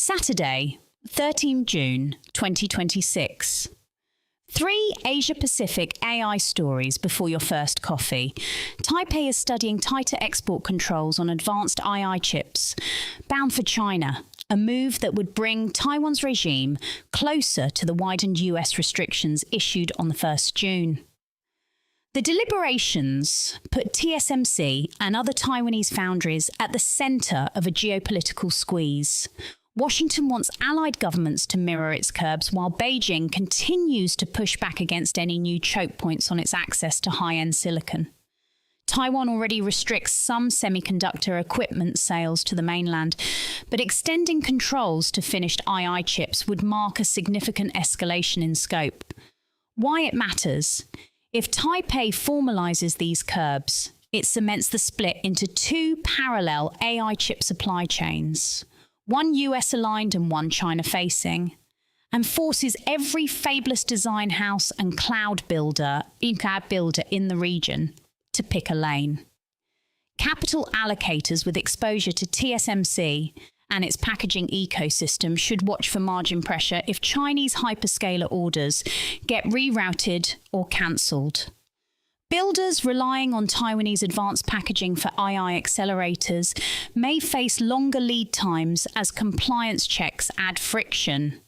Saturday, 13 June 2026. 3 Asia-Pacific AI stories before your first coffee. Taipei is studying tighter export controls on advanced AI chips, bound for China, a move that would bring Taiwan's regime closer to the widened US restrictions issued on the 1st June. The deliberations put TSMC and other Taiwanese foundries at the centre of a geopolitical squeeze. Washington wants allied governments to mirror its curbs, while Beijing continues to push back against any new choke points on its access to high-end silicon. Taiwan already restricts some semiconductor equipment sales to the mainland, but extending controls to finished AI chips would mark a significant escalation in scope. Why it matters? If Taipei formalizes these curbs, it cements the split into 2 parallel AI chip supply chains, one US-aligned and one China-facing, and forces every fabless design house and cloud builder in the region to pick a lane. Capital allocators with exposure to TSMC and its packaging ecosystem should watch for margin pressure if Chinese hyperscaler orders get rerouted or cancelled. Builders relying on Taiwanese advanced packaging for AI accelerators may face longer lead times as compliance checks add friction.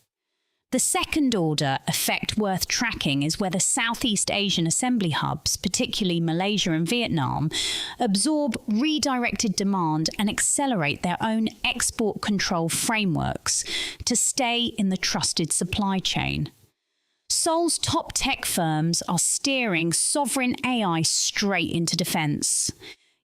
The second-order effect worth tracking is whether Southeast Asian assembly hubs, particularly Malaysia and Vietnam, absorb redirected demand and accelerate their own export control frameworks to stay in the trusted supply chain. Seoul's top tech firms are steering sovereign AI straight into defence.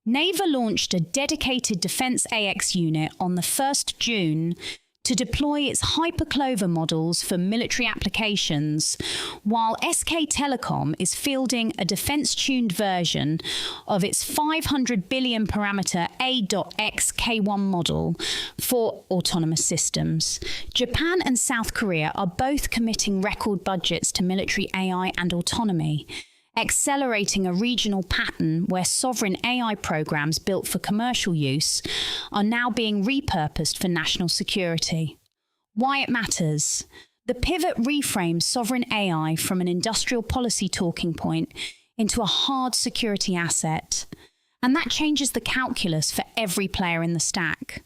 Naver launched a dedicated Defence AX unit on the 1st June to deploy its Hyperclover models for military applications, while SK Telecom is fielding a defence-tuned version of its 500 billion parameter A.X K1 model for autonomous systems. Japan and South Korea are both committing record budgets to military AI and autonomy, accelerating a regional pattern where sovereign AI programs built for commercial use are now being repurposed for national security. Why it matters? The pivot reframes sovereign AI from an industrial policy talking point into a hard security asset, and that changes the calculus for every player in the stack.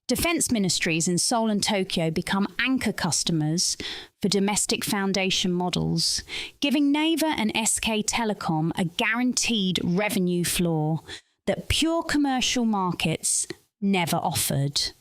Defence ministries in Seoul and Tokyo become anchor customers for domestic foundation models, giving Naver and SK Telecom a guaranteed revenue floor that pure commercial markets never offered.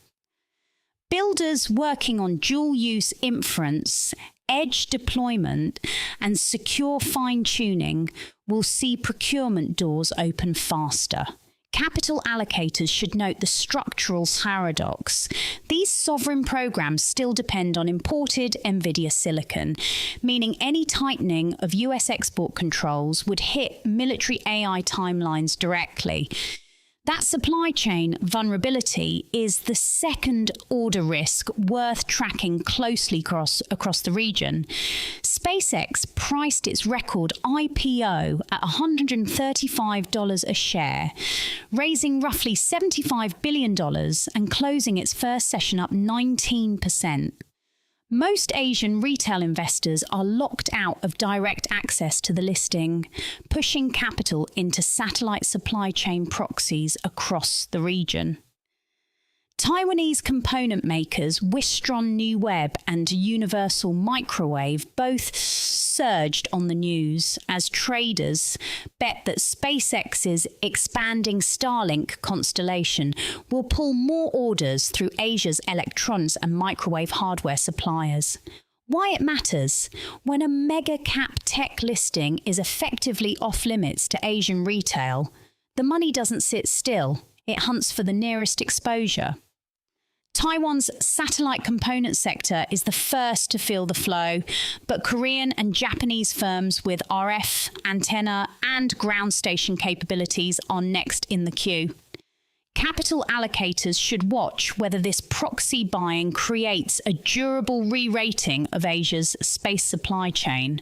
Builders working on dual-use inference, edge deployment, and secure fine-tuning will see procurement doors open faster. Capital allocators should note the structural paradox. These sovereign programs still depend on imported NVIDIA silicon, meaning any tightening of US export controls would hit military AI timelines directly. That supply chain vulnerability is the second-order risk worth tracking closely across the region. SpaceX priced its record IPO at $135 a share, raising roughly $75 billion and closing its first session up 19%. Most Asian retail investors are locked out of direct access to the listing, pushing capital into satellite supply chain proxies across the region. Taiwanese component makers Wistron New Web and Universal Microwave both surged on the news as traders bet that SpaceX's expanding Starlink constellation will pull more orders through Asia's electronics and microwave hardware suppliers. Why it matters? When a mega-cap tech listing is effectively off-limits to Asian retail, the money doesn't sit still. It hunts for the nearest exposure. Taiwan's satellite component sector is the first to feel the flow, but Korean and Japanese firms with RF, antenna, and ground station capabilities are next in the queue. Capital allocators should watch whether this proxy buying creates a durable re-rating of Asia's space supply chain,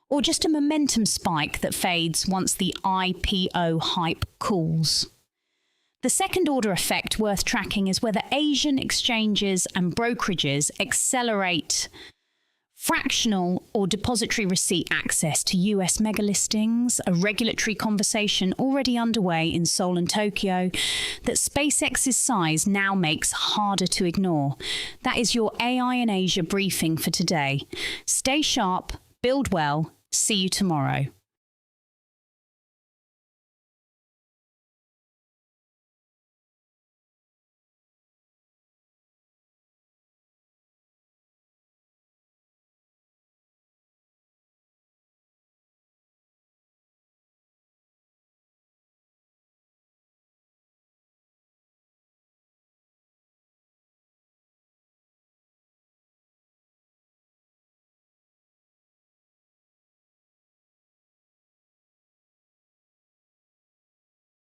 or just a momentum spike that fades once the IPO hype cools. The second order effect worth tracking is whether Asian exchanges and brokerages accelerate fractional or depository receipt access to US megalistings, a regulatory conversation already underway in Seoul and Tokyo that SpaceX's size now makes harder to ignore. That is your AIinAsia briefing for today. Stay sharp, build well, see you tomorrow.